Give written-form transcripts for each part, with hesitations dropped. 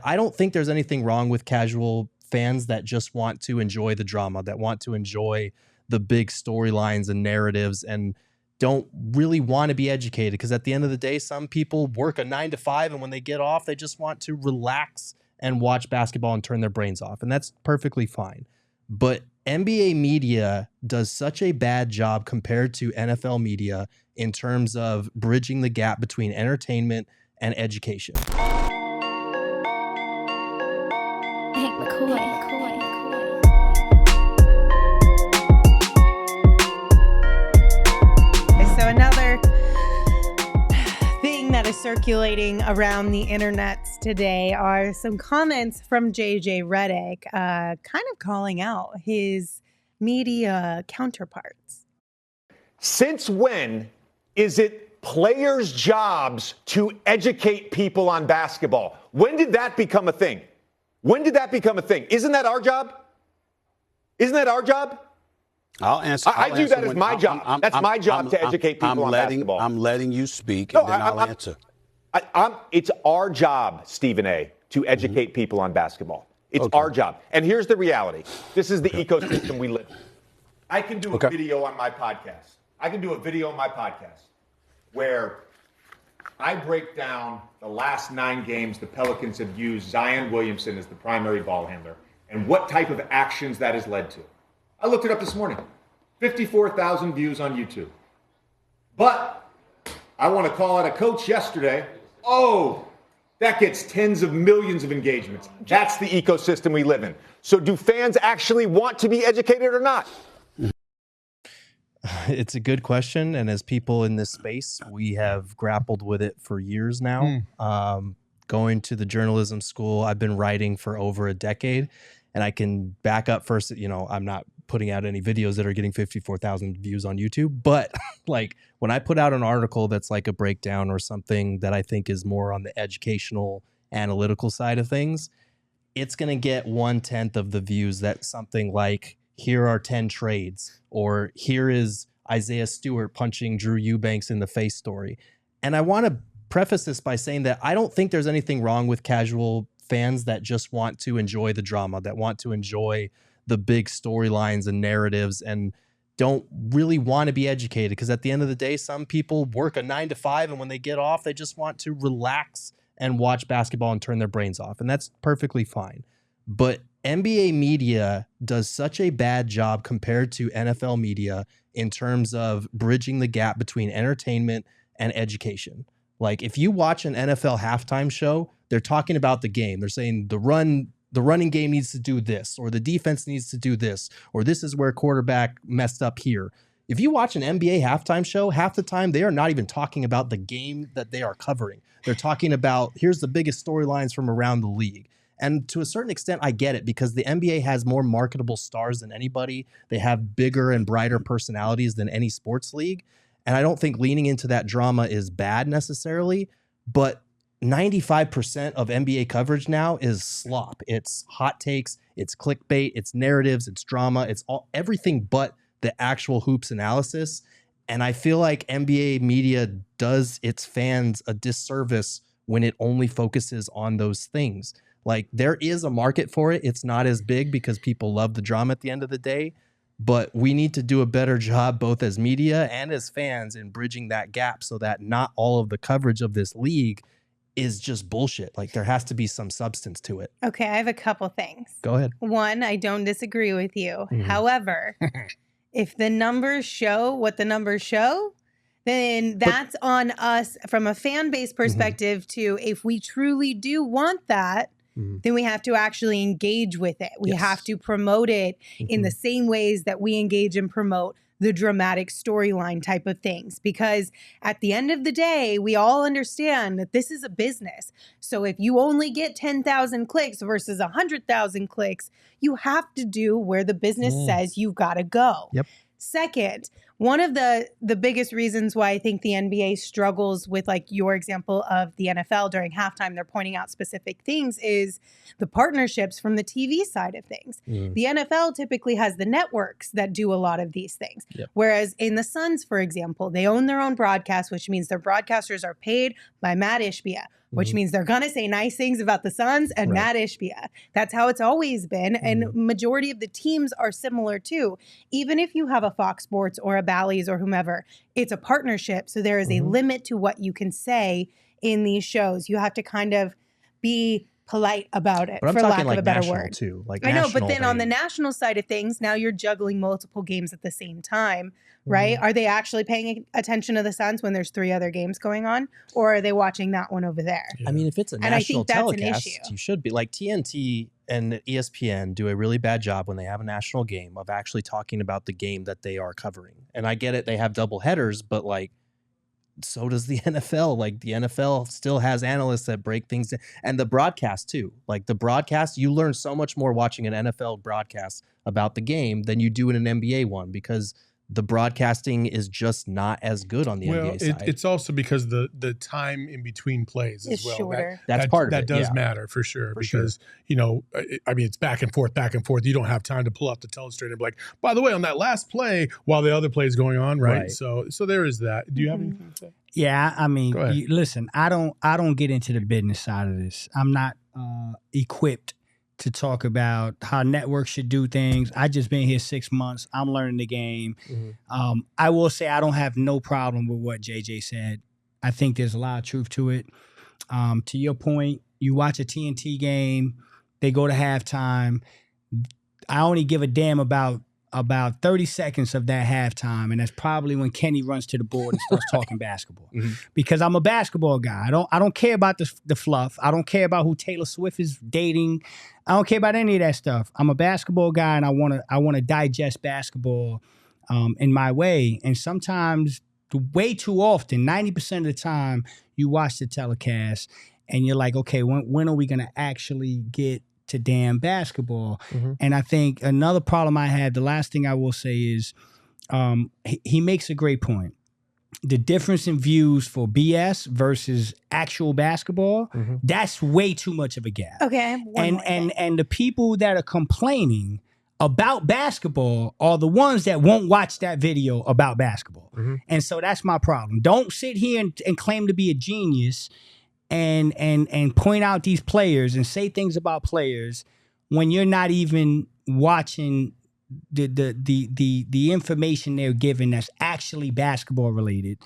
I don't think there's anything wrong with casual fans that just want to enjoy the drama, that want to enjoy the big storylines and narratives and don't really want to be educated. Because at the end of the day, some people work a 9 to 5, and when they get off, they just want to relax and watch basketball and turn their brains off. And that's perfectly fine. But NBA media does such a bad job compared to NFL media in terms of bridging the gap between entertainment and education. So another thing that is circulating around the internets today are some comments from JJ Redick, kind of calling out his media counterparts. Since when is it players' jobs to educate people on basketball? When did that become a thing? When did that become a thing? Isn't that our job? Isn't that our job? I'll answer. I do that as my job. That's my job to educate people on basketball. I'm letting you speak, and then I'll answer. It's our job, Stephen A., to educate people on basketball. It's our job. And here's the reality. This is the ecosystem we live in. I can do a video on my podcast. Where I break down the last 9 games the Pelicans have used Zion Williamson as the primary ball handler and what type of actions that has led to. I looked it up this morning. 54,000 views on YouTube. But I want to call out a coach yesterday. Oh, that gets tens of millions of engagements. That's the ecosystem we live in. So do fans actually want to be educated or not? It's a good question. And as people in this space, we have grappled with it for years now. Going to the journalism school, I've been writing for over a decade. And I can back up first, I'm not putting out any videos that are getting 54,000 views on YouTube. But like when I put out an article that's like a breakdown or something that I think is more on the educational, analytical side of things, it's going to get 1/10 of the views that something like, here are 10 trades, or here is Isaiah Stewart punching Drew Eubanks in the face story. And I want to preface this by saying that I don't think there's anything wrong with casual fans that just want to enjoy the drama, that want to enjoy the big storylines and narratives and don't really want to be educated. Because at the end of the day, some people work a 9 to 5, and when they get off, they just want to relax and watch basketball and turn their brains off. And that's perfectly fine. But NBA media does such a bad job compared to NFL media in terms of bridging the gap between entertainment and education. Like if you watch an NFL halftime show, they're talking about the game. They're saying the running game needs to do this, or the defense needs to do this, or this is where quarterback messed up here. If you watch an NBA halftime show, half the time they are not even talking about the game that they are covering. They're talking about, here's the biggest storylines from around the league. And to a certain extent, I get it, because the NBA has more marketable stars than anybody. They have bigger and brighter personalities than any sports league. And I don't think leaning into that drama is bad necessarily, but 95% of NBA coverage now is slop. It's hot takes, it's clickbait, it's narratives, it's drama, it's everything but the actual hoops analysis. And I feel like NBA media does its fans a disservice when it only focuses on those things. Like there is a market for it. It's not as big because people love the drama at the end of the day, but we need to do a better job both as media and as fans in bridging that gap so that not all of the coverage of this league is just bullshit. Like there has to be some substance to it. Okay, I have a couple things. Go ahead. One, I don't disagree with you. However, if the numbers show what the numbers show, then that's on us from a fan base perspective to, if we truly do want that, then we have to actually engage with it. We have to promote it in the same ways that we engage and promote the dramatic storyline type of things. Because at the end of the day, we all understand that this is a business. So if you only get 10,000 clicks versus 100,000 clicks, you have to do where the business says you've got to go. Yep. Second, one of the biggest reasons why I think the NBA struggles with, like your example of the NFL during halftime, they're pointing out specific things, is the partnerships from the TV side of things. The NFL typically has the networks that do a lot of these things. Whereas in the Suns, for example, they own their own broadcast, which means their broadcasters are paid by Matt Ishbia, which means they're going to say nice things about the Suns and Matt Ishbia. That's how it's always been. And majority of the teams are similar too. Even if you have a Fox Sports or a Bally's or whomever, it's a partnership. So there is a limit to what you can say in these shows. You have to kind of be polite about it, but I'm for talking lack of a better national word. Too. Like I know, but national, then on the national side of things, now you're juggling multiple games at the same time, right? Are they actually paying attention to the Suns when there's 3 other games going on, or are they watching that one over there? I mean, if it's a And I national think that's an telecast, issue. you should be like TNT and ESPN do a really bad job when they have a national game of actually talking about the game that they are covering. And I get it, they have double headers, but like, so does the NFL. Like the NFL still has analysts that break things down. And the broadcast too. Like the broadcast, you learn so much more watching an NFL broadcast about the game than you do in an NBA one, because the broadcasting is just not as good on the NBA side. It's also because the time in between plays as It's well. shorter. That's part of that it. does matter for sure. Because, you know, I mean, it's back and forth. You don't have time to pull up the telestrator and be like, by the way, on that last play, while the other play is going on, right? So there is that. Do you have anything to say? Yeah, I mean, listen, I don't get into the business side of this. I'm not equipped to talk about how networks should do things. I just been here 6 months. I'm learning the game. I will say I don't have no problem with what JJ said. I think there's a lot of truth to it. To your point, you watch a TNT game, they go to halftime. I only give a damn about 30 seconds of that halftime, and that's probably when Kenny runs to the board and starts talking basketball. Because I'm a basketball guy. I don't care about the fluff. I don't care about who Taylor Swift is dating. I don't care about any of that stuff. I'm a basketball guy, and I want to digest basketball in my way. And sometimes, way too often, 90% of the time, you watch the telecast, and you're like, okay, when are we going to actually get to damn basketball? And I think another problem I had, the last thing I will say is, he makes a great point. The difference in views for BS versus actual basketball, that's way too much of a gap. Okay. And the people that are complaining about basketball are the ones that won't watch that video about basketball. And so that's my problem. Don't sit here and claim to be a genius and point out these players and say things about players when you're not even watching the information they're giving that's actually basketball related.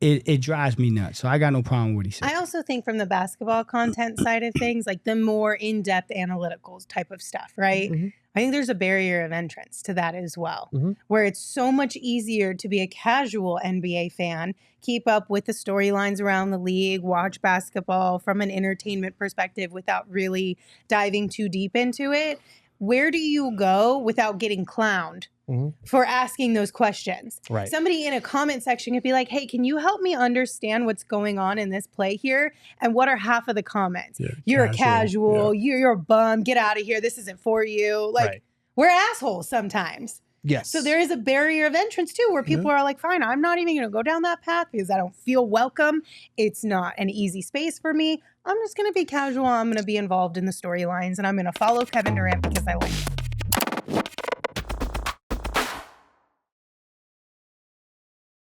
It drives me nuts. So I got no problem with what he said. I also think from the basketball content side of things, like the more in-depth analytical type of stuff, right? I think there's a barrier of entrance to that as well, where it's so much easier to be a casual NBA fan, keep up with the storylines around the league, watch basketball from an entertainment perspective without really diving too deep into it. Where do you go without getting clowned for asking those questions? Right. Somebody in a comment section could be like, hey, can you help me understand what's going on in this play here? And what are half of the comments? You're a casual. You're a bum. Get out of here. This isn't for you. Like, we're assholes sometimes. Yes. So there is a barrier of entrance too, where people are like, fine, I'm not even going to go down that path because I don't feel welcome. It's not an easy space for me. I'm just going to be casual. I'm going to be involved in the storylines, and I'm going to follow Kevin Durant because I like him.